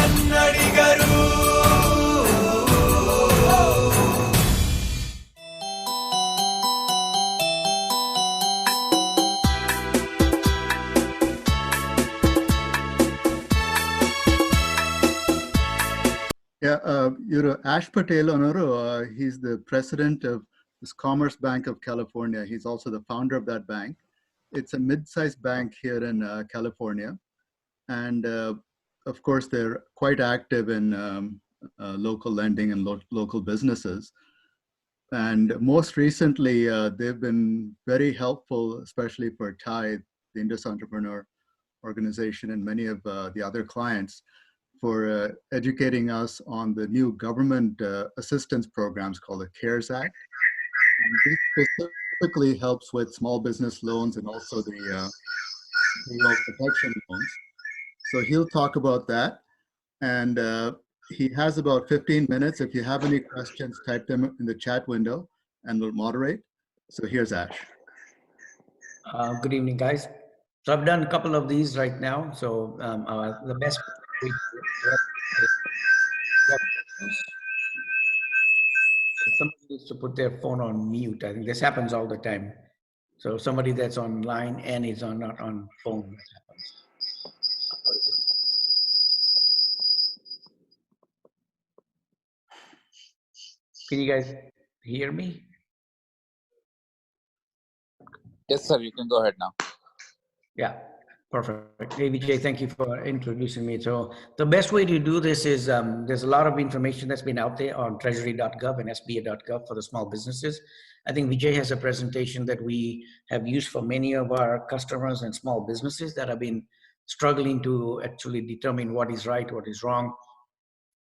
ಕನ್ನಡಿಗರು. Yeah, Ash Patel, he's the president of this Commerce Bank of California. He's also the founder of that bank. It's a mid-sized bank here in California. And of course, they're quite active in local lending and local businesses. And most recently, they've been very helpful, especially for Tide, the Indus Entrepreneur Organization, and many of the other clients, for educating us on the new government assistance programs called the CARES Act. And this specifically helps with small business loans and also the payroll protection loans. So he'll talk about that. And he has about 15 minutes. If you have any questions, type them in the chat window and we'll moderate. So here's Ash. Good evening, guys. So I've done a couple of these right now. So the best somebody needs to put their phone on mute. I think this happens all the time. So somebody that's online and is not on phone, that happens. Can you guys hear me? Yes, sir. You can go ahead now. Yeah, perfect. Hey, Vijay, thank you for introducing me. So the best way to do this is there's a lot of information that's been out there on treasury.gov and SBA.gov for the small businesses. I think Vijay has a presentation that we have used for many of our customers and small businesses that have been struggling to actually determine what is right, what is wrong,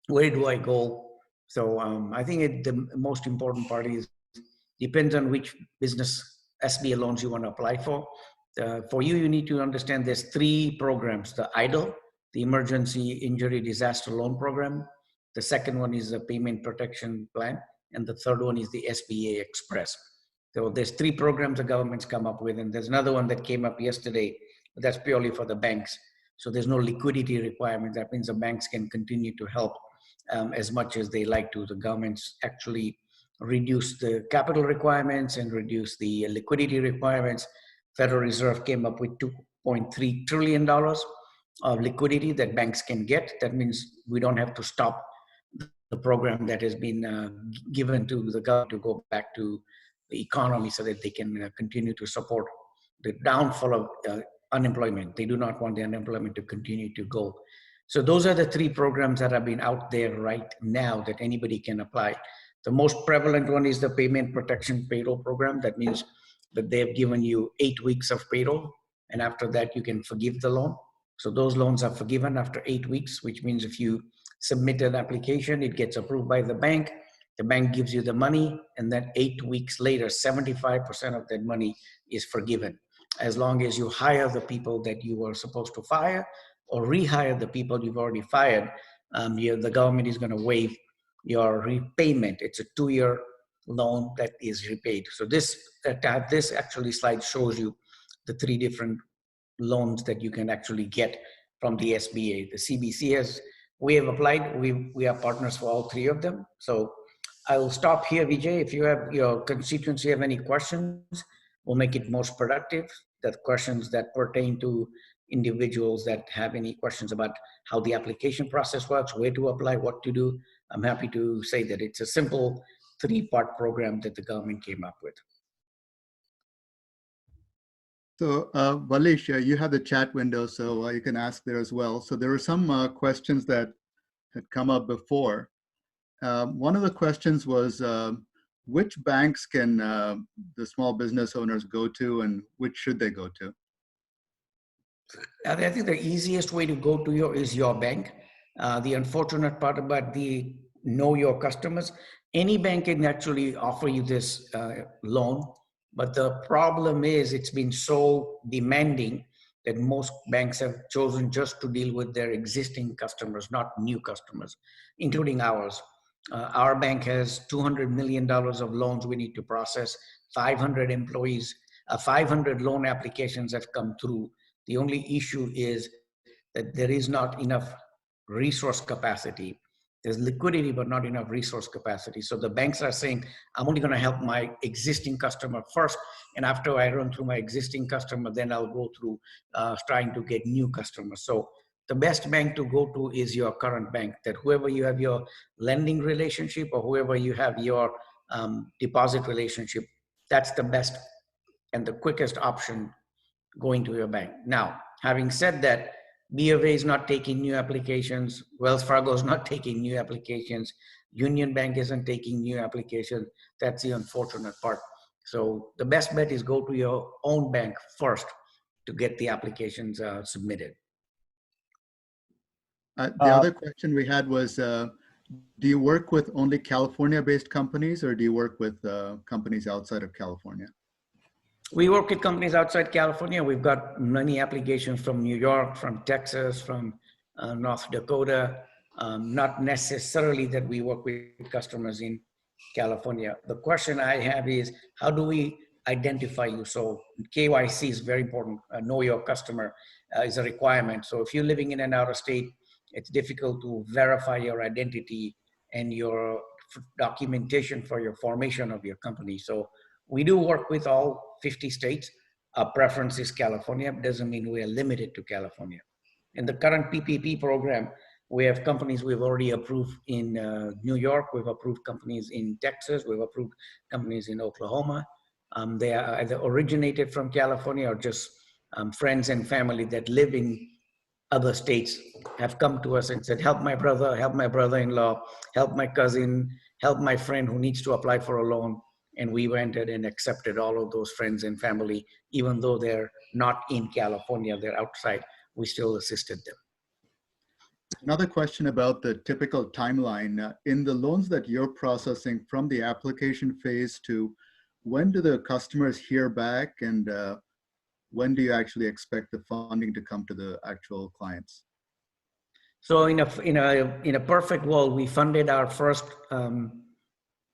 where do I go? So I think the most important part is depends on which business SBA loans you want to apply for. For you, you need to understand there's 3 programs: the EIDL, the Emergency Injury Disaster Loan Program. The second one is the Payment Protection Plan. And the third one is the SBA Express. So there's 3 programs the government's come up with. And there's another one that came up yesterday, but that's purely for the banks. So there's no liquidity requirement. That means the banks can continue to help as much as they like to. The government's actually reduce the capital requirements and reduce the liquidity requirements. Federal Reserve came up with $2.3 trillion of liquidity that banks can get. That means we don't have to stop the program that has been given to the government to go back to the economy so that they can continue to support the downfall of unemployment. They do not want the unemployment to continue to go. So those are the 3 programs that have been out there right now that anybody can apply. The most prevalent one is the Payment Protection Payroll Program. That means that they have given you 8 weeks of payroll, and after that you can forgive the loan. So those loans are forgiven after 8 weeks, which means if you submit an application, it gets approved by the bank gives you the money, and then 8 weeks later, 75% of that money is forgiven. As long as you hire the people that you were supposed to fire or rehire the people you've already fired, the government is going to waive your repayment. It's a 2-year loan that is repaid. So this actually slide shows you the 3 different loans that you can actually get from the SBA. The CBC we have applied. We are partners for all 3 of them. So I will stop here, Vijay. If you have your constituency have any questions, we'll make it most productive. The questions that pertain to individuals that have any questions about how the application process works, where to apply, what to do, I'm happy to say that it's a simple 3-part program that the government came up with. So Valish, you have the chat window, so you can ask there as well. So there were some questions that had come up before. One of the questions was, which banks can the small business owners go to, and which should they go to? I think the easiest way to go to is your bank. The unfortunate part about the know your customers, any bank can actually offer you this loan, but the problem is it's been so demanding that most banks have chosen just to deal with their existing customers, not new customers, including ours. Our bank has $200 million of loans we need to process, 500 employees, 500 loan applications have come through. The only issue is that there is not enough resource capacity. There's liquidity, but not enough resource capacity. So the banks are saying, I'm only going to help my existing customer first. And after I run through my existing customer, then I'll go through trying to get new customers. So the best bank to go to is your current bank, that whoever you have your lending relationship or whoever you have your deposit relationship, that's the best and the quickest option going to your bank. Now, having said that, BofA is not taking new applications. Wells Fargo is not taking new applications. Union Bank isn't taking new applications. That's the unfortunate part. So the best bet is go to your own bank first to get the applications submitted. The other question we had was, do you work with only California-based companies, or do you work with companies outside of California? We work with companies outside California. We've got many applications from New York, from Texas, from North Dakota. Not necessarily that we work with customers in California. The question I have is, how do we identify you? So KYC is very important. Know your customer is a requirement. So if you're living in an outer state, it's difficult to verify your identity and your documentation for your formation of your company. So we do work with all 50 states. Our preference is California. Doesn't mean we are limited to California. In the current PPP program, we have companies we've already approved in New York. We've approved companies in Texas. We've approved companies in Oklahoma. They are either originated from California or just friends and family that live in other states have come to us and said, help my brother, help my brother-in-law, help my cousin, help my friend who needs to apply for a loan. And we went ahead and accepted all of those friends and family, even though they're not in California, they're outside, we still assisted them. Another question about the typical timeline. In the loans that you're processing, from the application phase to when do the customers hear back, and when do you actually expect the funding to come to the actual clients? So in a perfect world, we funded our first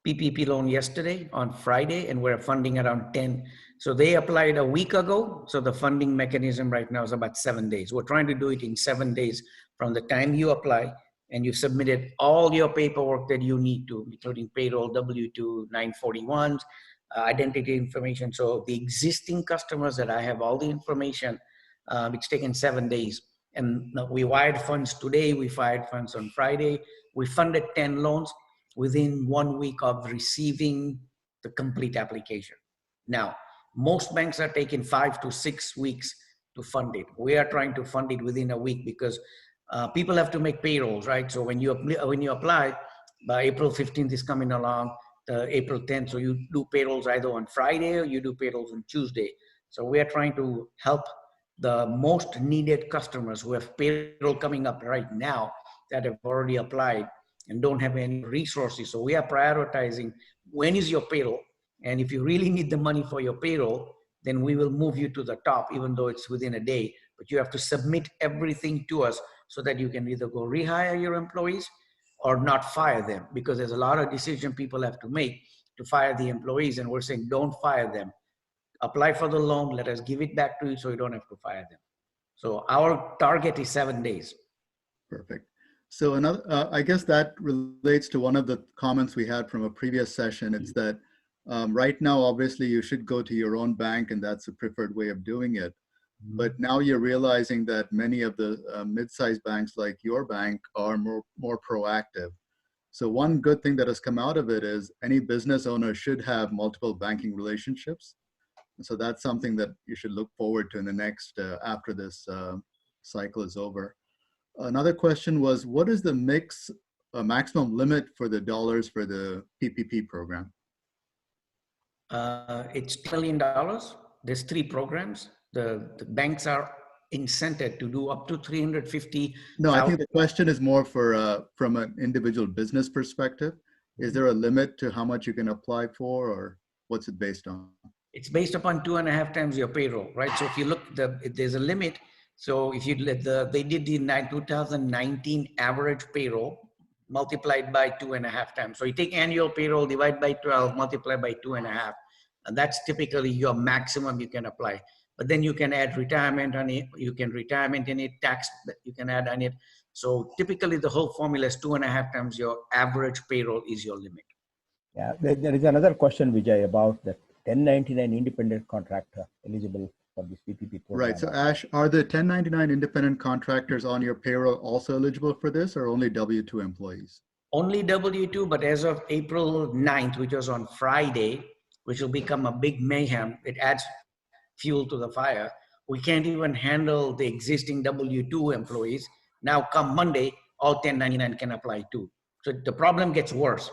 PPP loan yesterday on Friday, and we're funding around 10. So they applied a week ago. So the funding mechanism right now is about 7 days. We're trying to do it in 7 days from the time you apply and you submitted all your paperwork that you need to, including payroll, W-2, 941s, identity information. So the existing customers that I have all the information, it's taken 7 days. And we wired funds today, we fired funds on Friday. We funded 10 loans within 1 week of receiving the complete application. Now, most banks are taking 5 to 6 weeks to fund it. We are trying to fund it within a week because people have to make payrolls, right? So when you apply, by April 15th is coming along, April 10th, so you do payrolls either on Friday or you do payrolls on Tuesday. So we are trying to help the most needed customers who have payroll coming up right now that have already applied and don't have any resources. So we are prioritizing when is your payroll. And if you really need the money for your payroll, then we will move you to the top, even though it's within a day. But you have to submit everything to us so that you can either go rehire your employees or not fire them, because there's a lot of decision people have to make to fire the employees. And we're saying, don't fire them. Apply for the loan, let us give it back to you so you don't have to fire them. So our target is 7 days. Perfect. So another, I guess that relates to one of the comments we had from a previous session. It's that right now, obviously, you should go to your own bank, and that's the preferred way of doing it. But now you're realizing that many of the mid-sized banks like your bank are more proactive. So one good thing that has come out of it is any business owner should have multiple banking relationships. So that's something that you should look forward to in the next, after this cycle is over. Another question was, what is the maximum limit for the dollars for the PPP program? It's $10 million. There's 3 programs. The banks are incented to do up to 350. No, I think the question is more for from an individual business perspective. Is there a limit to how much you can apply for, or what's it based on? It's based upon 2.5 times your payroll, right? So if you look, there's a limit. So if you let they did the 2019 average payroll multiplied by 2.5 times. So you take annual payroll, divide by 12, multiply by 2.5. And that's typically your maximum you can apply. but then you can add retirement on it, you can retirement in it, tax that you can add on it. So typically the whole formula is 2.5 times your average payroll is your limit. Yeah, there is another question, Vijay, about the 1099 independent contractor eligible for this PPP program. Right. So Ash, are the 1099 independent contractors on your payroll also eligible for this, or only W-2 employees? Only W-2, but as of April 9th, which was on Friday, which will become a big mayhem, it adds fuel to the fire. We can't even handle the existing W-2 employees. Now come Monday, all 1099 can apply too. So the problem gets worse.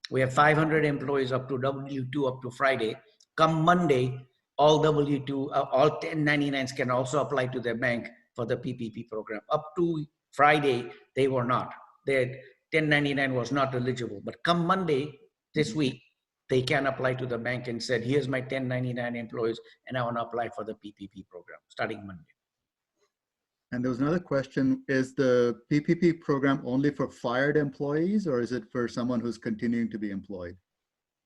We have 500 employees up to W-2 up to Friday. Come Monday, all W-2, all 1099s can also apply to their bank for the PPP program. Up to Friday, they were not. Their 1099 was not eligible. But come Monday, this week, they can apply to the bank and said, here's my 1099 employees, and I want to apply for the PPP program starting Monday. And there was another question, is the PPP program only for fired employees, or is it for someone who's continuing to be employed?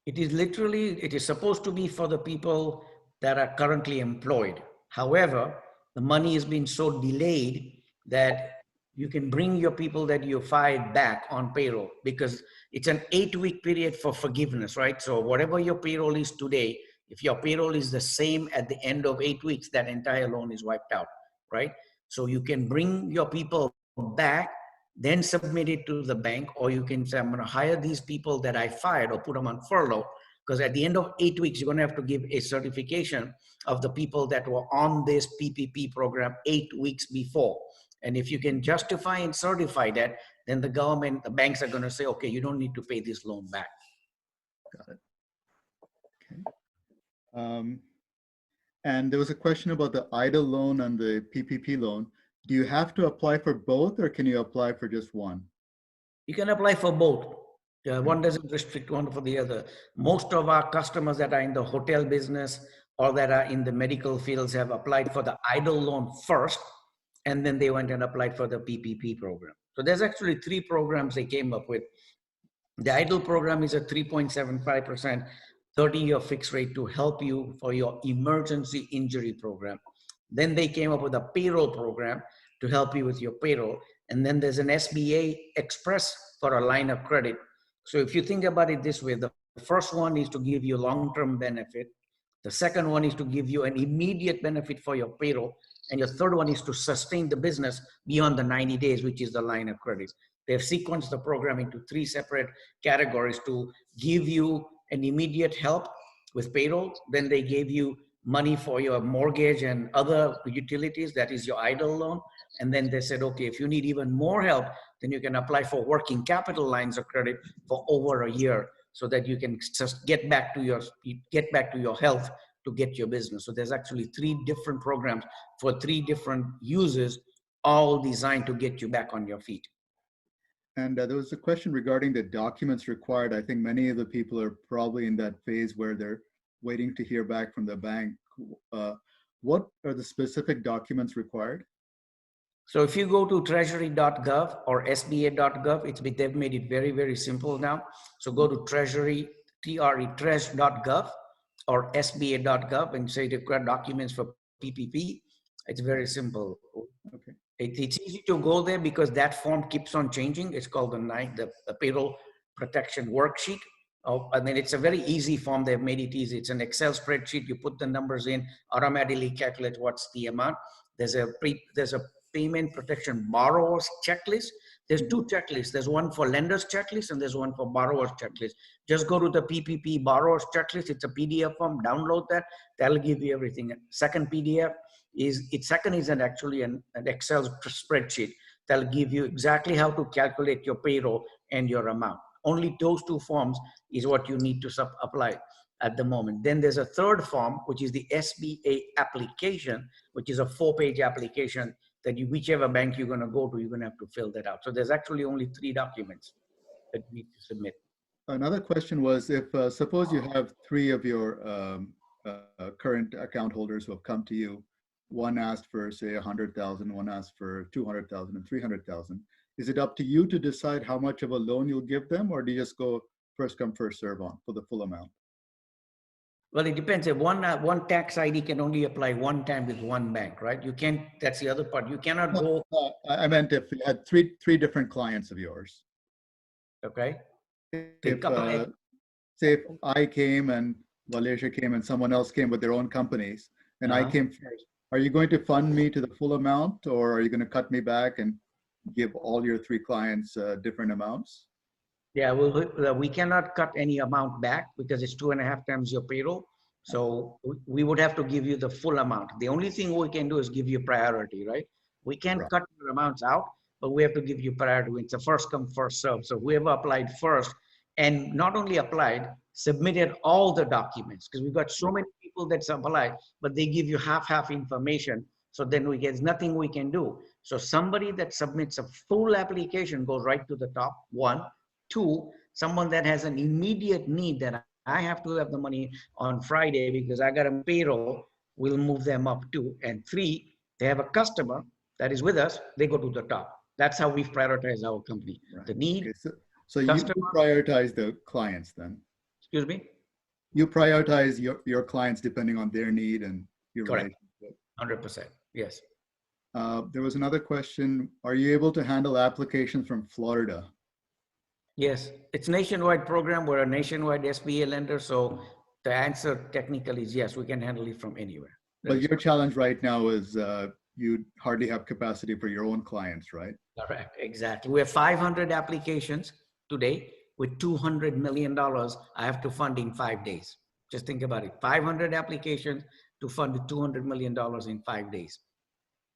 It is literally, it is supposed to be for the people that are currently employed. However, the money has been so delayed that you can bring your people that you fired back on payroll, because it's an 8-week period for forgiveness, right? So whatever your payroll is today, if your payroll is the same at the end of 8 weeks, that entire loan is wiped out, right? So you can bring your people back, then submit it to the bank, or you can say, I'm going to hire these people that I fired or put them on furlough, because at the end of 8 weeks, you're going to have to give a certification of the people that were on this PPP program 8 weeks before. And if you can justify and certify that, then the government, the banks are going to say, okay, you don't need to pay this loan back. Got it. Okay. And there was a question about the idle loan and the PPP loan. Do you have to apply for both, or can you apply for just one? You can apply for both. One doesn't restrict one for the other. Most of our customers that are in the hotel business or that are in the medical fields have applied for the idle loan first, and then they went and applied for the PPP program. So there's actually 3 programs they came up with. The idle program is a 3.75% 30-year fixed rate to help you for your emergency injury program. Then they came up with a payroll program to help you with your payroll. And then there's an SBA Express for a line of credit. So if you think about it this way, the first one is to give you long-term benefit. The second one is to give you an immediate benefit for your payroll. And your third one is to sustain the business beyond the 90 days, which is the line of credit. They've sequenced the program into 3 separate categories to give you an immediate help with payroll. Then they gave you money for your mortgage and other utilities, that is your idle loan. And then they said, okay, if you need even more help, then you can apply for working capital lines of credit for over a year, so that you can just get back to your health to get your business. So there's actually 3 different programs for 3 different uses, all designed to get you back on your feet. And there was a question regarding the documents required. I think many of the people are probably in that phase where they're waiting to hear back from the bank. What are the specific documents required? So if you go to treasury.gov or sba.gov, they've made it very, very simple now. So go to treasury.gov or sba.gov and say they've got documents for PPP. It's very simple. Okay. It's easy to go there because that form keeps on changing. It's called the payroll protection worksheet. I mean, it's a very easy form. They've made it easy. It's an Excel spreadsheet. You put the numbers in, automatically calculate what's the amount. There's a payment protection borrowers checklist. There's 2 checklists. There's one for lenders checklist and there's one for borrowers checklist. Just go to the PPP borrowers checklist. It's a PDF form. Download that. That'll give you everything. Second PDF is actually an Excel spreadsheet that'll give you exactly how to calculate your payroll and your amount. Only those 2 forms is what you need to apply at the moment. Then there's a third form, which is the SBA application, which is a 4-page application that whichever bank you're going to go to, you're going to have to fill that out. So there's actually only 3 documents that you need to submit. Another question was, if suppose you have 3 of your current account holders who have come to you, one asked for, say, 100,000, one asked for 200,000 and 300,000. Is it up to you to decide how much of a loan you'll give them, or do you just go first come, first serve on for the full amount? Well, it depends. If one tax ID can only apply one time with one bank, right? You can't, that's the other part. You cannot go, I meant if you had three different clients of yours. okay? If, say if I came and Valencia came and someone else came with their own companies and I came first, are you going to fund me to the full amount, or are you going to cut me back and give all your three clients different amounts? Yeah, well, we cannot cut any amount back because it's 2.5 times your payroll. So we would have to give you the full amount. The only thing we can do is give you priority, right? We can't Right. cut your amounts out, but we have to give you priority. It's a first come, first serve. So whoever applied first, and not only applied, submitted all the documents, because we've got so many people that applied, but they give you half information. So then there's nothing we can do. So somebody that submits a full application goes right to the top, one. Two, someone that has an immediate need that I have to have the money on Friday because I got a payroll, we'll move them up two. And three, they have a customer that is with us, they go to the top. That's how we prioritize our company. Right. The need, Okay, so you prioritize the clients then? excuse me? You prioritize your clients depending on their need and your Correct. relationship. 100%, yes. There was another question. Are you able to handle applications from Florida? Yes, it's a nationwide program. We're a nationwide SBA lender. So the answer technically is yes, we can handle it from anywhere. But your challenge right now is you hardly have capacity for your own clients, right? Correct, exactly. We have 500 applications today with $200 million I have to fund in 5 days. Just think about it. 500 applications to fund $200 million in 5 days.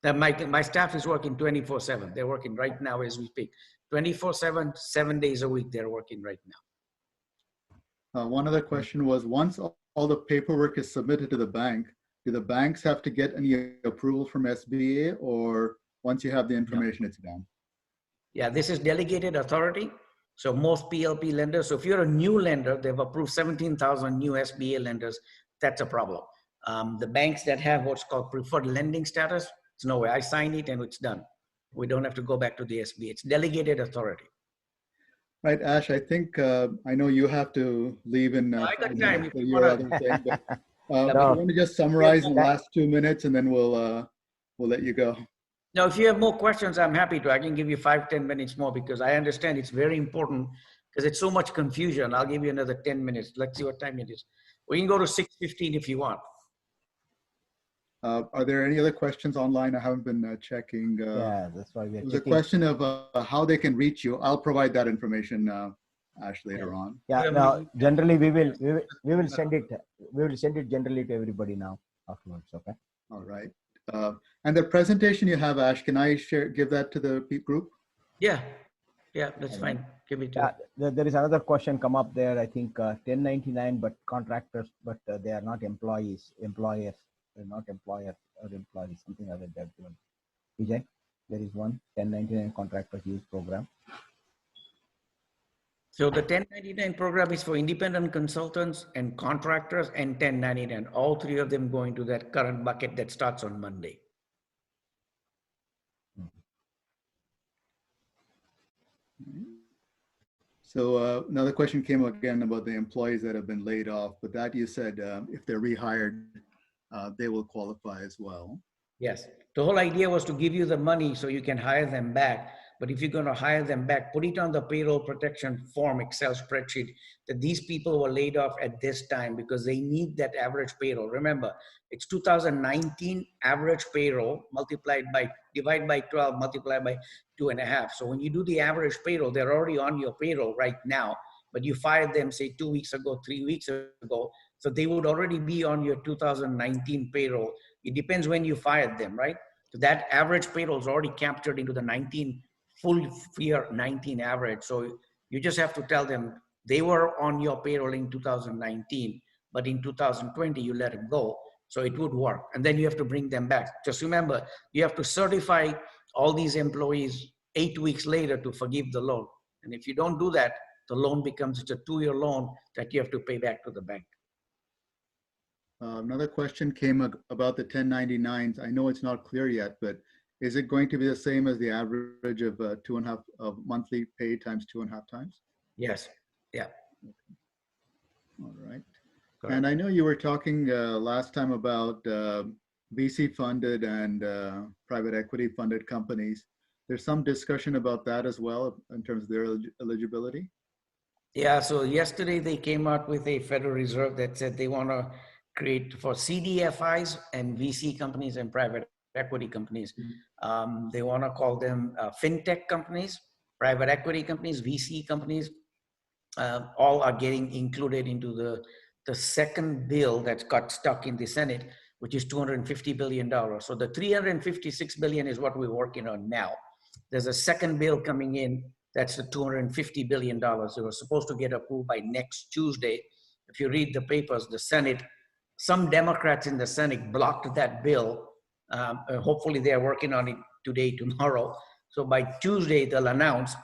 That my staff is working 24/7. They're working right now as we speak. 24/7, 7 days a week, they're working right now. One other question was, once all the paperwork is submitted to the bank, do the banks have to get any approval from SBA, or once you have the information, it's done? Yeah, this is delegated authority. So most PLP lenders, so if you're a new lender, they've approved 17,000 new SBA lenders. That's a problem. The banks that have what's called preferred lending status, it's no way. I sign it and it's done. We don't have to go back to the SBA. It's delegated authority. Right, Ash, I think I know you have to leave in I got time. for your other thing, but No. I want to just summarize in the last 2 minutes and then we'll let you go. Now, if you have more questions, I'm happy to. I can give you 5-10 minutes more because I understand it's very important because it's so much confusion. I'll give you another 10 minutes. Let's see what time it is. We can go to 6:15 if you want. Are there any other questions online? I haven't been checking. Yeah, that's why we're There's a checking. question of how they can reach you. I'll provide that information, Ash, later on. Yeah, now generally we will send it. We will send it generally to everybody now afterwards. Okay. All right. And the presentation you have, Ash, can I give that to the group? Yeah, that's fine. Give it to Yeah, there is another question come up there. I think 1099, but contractors, but they are not employees. They're not employer or employees. Something other that given. Vijay, there is one 1099 contractors use program. So the 1099 program is for independent consultants and contractors and 1099. All three of them go into that current bucket that starts on Monday. So another question came again about the employees that have been laid off, but that you said if they're rehired, they will qualify as well. Yes. The whole idea was to give you the money so you can hire them back. But if you're going to hire them back, put it on the payroll protection form, Excel spreadsheet, that these people were laid off at this time because they need that average payroll. Remember, it's 2019 average payroll divide by 12, multiplied by 2.5. So when you do the average payroll, they're already on your payroll right now, but you fired them, say 2 weeks ago, 3 weeks ago. So they would already be on your 2019 payroll. It depends when you fired them, right? So that average payroll is already captured into the full year 19 average. So you just have to tell them they were on your payroll in 2019, but in 2020, you let them go. So it would work. And then you have to bring them back. Just remember, you have to certify all these employees 8 weeks later to forgive the loan. And if you don't do that, the loan becomes a 2-year loan that you have to pay back to the bank. Another question came about the 1099s. I know it's not clear yet, but is it going to be the same as the average of 2.5 of monthly pay times 2.5 times? Yes. Yeah. All right. And I know you were talking last time about VC funded and private equity funded companies. There's some discussion about that as well in terms of their eligibility. Yeah, so yesterday they came out with a Federal Reserve that said they want to create for CDFIs and VC companies and private equity companies. They want to call them FinTech companies, private equity companies, VC companies. All are getting included into the second bill that got stuck in the Senate, which is $250 billion. So the $356 billion is what we're working on now. There's a second bill coming in. That's the $250 billion. It was supposed to get approved by next Tuesday. If you read the papers, the Senate, some Democrats in the Senate blocked that bill. Hopefully they're working on it today, tomorrow. So by Tuesday, they'll announce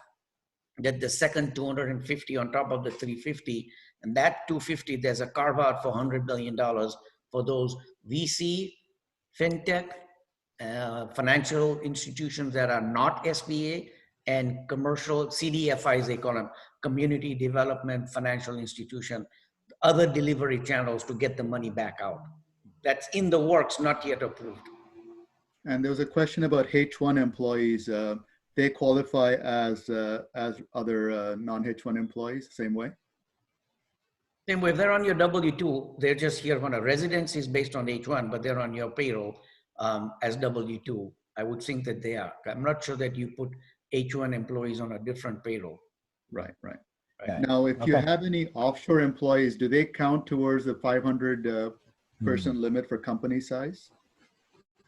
that the second 250 on top of the 350, and that 250, there's a carve out for $100 billion for those VC, FinTech, financial institutions that are not SBA, and commercial CDFIs, they call them, community development financial institution, other delivery channels to get the money back out. That's in the works, not yet approved. And there was a question about H-1 employees. They qualify as other non-H-1 employees, same way? Same way, if they're on your W-2, they're just here on a residence is based on H-1, but they're on your payroll as W-2. I would think that they are. I'm not sure that you put H-1 employees on a different payroll. Right. Now, if you have any offshore employees, do they count towards the 500 person limit for company size?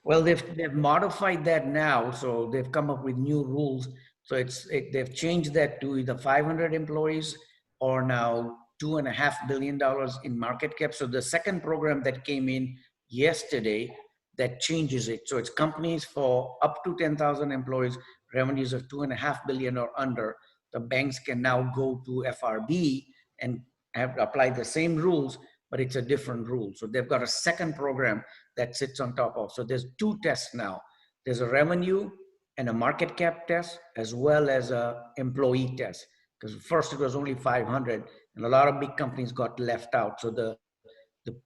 Well, they've modified that now, so they've come up with new rules. So they've changed that to either 500 employees or now $2.5 billion in market cap. So the second program that came in yesterday, that changes it. So it's companies for up to 10,000 employees, revenues of $2.5 billion or under. The banks can now go to FRB and apply the same rules, but it's a different rule. So they've got a second program that sits on top of. So there's two tests now. There's a revenue and a market cap test, as well as a employee test. Because first it was only 500, and a lot of big companies got left out. So the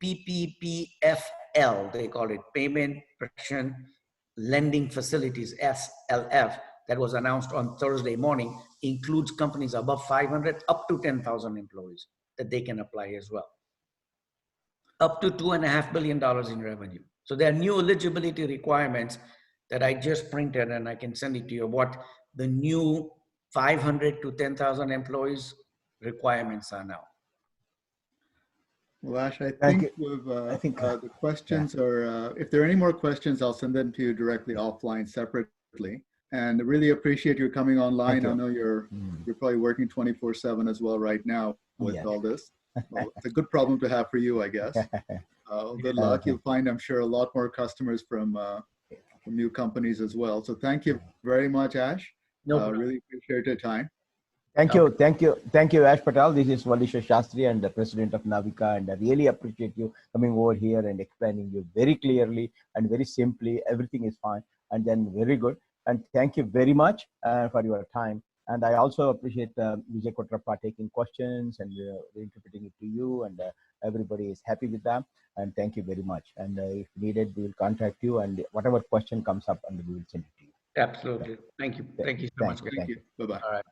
PPPFL, they call it Payment Protection Lending Facilities, SLF, that was announced on Thursday morning, includes companies above 500 up to 10,000 employees that they can apply as well. Up to $2.5 billion in revenue. So there are new eligibility requirements that I just printed, and I can send it to you, what the new 500 to 10,000 employees requirements are now. Well, Ash, I think the questions are, if there are any more questions, I'll send them to you directly offline separately. And I really appreciate your coming online. I know you're probably working 24/7 as well right now with all this. Well, it's a good problem to have for you, I guess. Good luck. You'll find, I'm sure, a lot more customers from new companies as well. So thank you very much, Ash. Really appreciate your time. Thank you, Ash Patel. This is Valisha Shastri and the president of Navika, and I really appreciate you coming over here and explaining you very clearly and very simply. Everything is fine, and then very good. And thank you very much for your time. And I also appreciate Vijay Kotrappa taking questions and interpreting it to you, and everybody is happy with that. And thank you very much. And if needed, we will contact you, and whatever question comes up, and we will send it to you. Absolutely. Thank you. Thank you so much. Thank you. Bye-bye. All right.